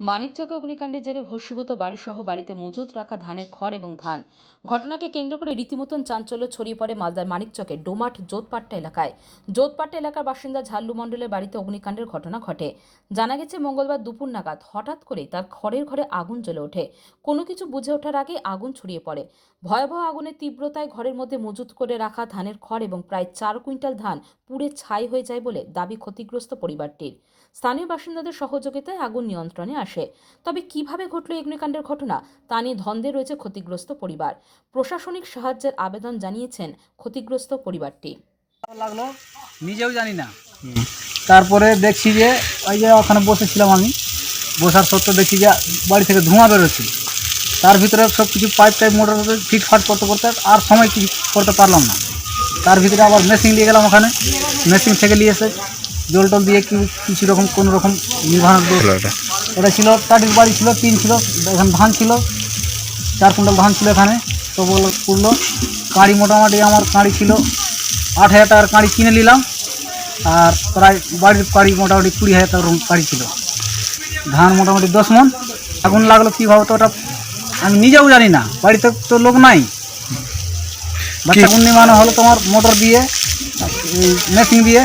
মানিকচকে অগ্নিকাণ্ডের জেরে ভস্মীভূত বাড়িসহ বাড়িতে মজুত রাখা ধানের খড় এবং ধান ঘটনাকে কেন্দ্র করে রীতিমতন চাঞ্চল্য ছড়িয়ে পড়ে মালদার মানিকচকের ডোমাঠ জোতপাট্টা এলাকায়। জোতপাট্টা এলাকার বাসিন্দা ঝাল্লু মণ্ডলের বাড়িতে অগ্নিকাণ্ডের ঘটনা ঘটে। জানা গেছে মঙ্গলবার দুপুর নাগাদ হঠাৎ করে তার খড়ের ঘরে আগুন জ্বলে ওঠে। কোনো কিছু বুঝে ওঠার আগে আগুন ছড়িয়ে পড়ে। ভয়াবহ আগুনের তীব্রতায় ঘরের মধ্যে মজুত করে রাখা ধানের খড় এবং প্রায় 4 কুইন্টাল ধান পুড়ে ছাই হয়ে যায় বলে দাবি ক্ষতিগ্রস্ত পরিবারটির। স্থানীয় বাসিন্দাদের সহযোগিতায় আগুন নিয়ন্ত্রণে আসে। তবে কিভাবে ঘটল এই অগ্নিকাণ্ডের ঘটনা তা নিয়ে দ্বন্দ্বে রয়েছে ক্ষতিগ্রস্ত পরিবার। প্রশাসনিক সাহায্যের আবেদন জানিয়েছেন ক্ষতিগ্রস্ত পরিবারটি। লাগলো নিজেও জানি না। তারপরে দেখছি যে ওই যে ওখানে বসেছিলাম আমি, বসার সত্ত্বেও দেখছি যে বাড়ি থেকে ধোঁয়া বেরোচ্ছে। তার ভিতরে সব কিছু পাইপ মোটর ফিটফাট করতে করতে আর সময় কিছু করতে পারলাম না। তার ভিতরে আবার মেশিন নিয়ে গেলাম, ওখানে মেশিন থেকে নিয়ে এসে জল টল দিয়ে কিছু রকম কোনো রকম নিভানোর। এটা ছিল টাটির বাড়ি, ছিল টিন ছিল, এখানে ধান ছিল 4 কুইন্টাল ধান ছিল এখানে। তো বললো পুরলো কাঁড়ি, মোটামুটি আমার কাঁড়ি ছিল 8,000 টাকার কাঁড়ি কিনে নিলাম। আর প্রায় বাড়ির কাঁড়ি মোটামুটি 20,000 টাকার কাঁড়ি ছিল। ধান মোটামুটি 10 মণ। আগুন লাগলো কীভাবে তো ওটা আমি নিজেও জানি না, বাড়িতে তো লোক নাই। বাচ্চা আগুন নেমানো হলো তোমার মোটর দিয়ে, মেশিন দিয়ে,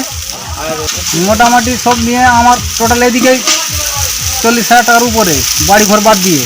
মোটামুটি সব নিয়ে আমার টোটাল এদিকে 40,000 টাকার উপরে, বাড়ি ঘর বাদ দিয়ে।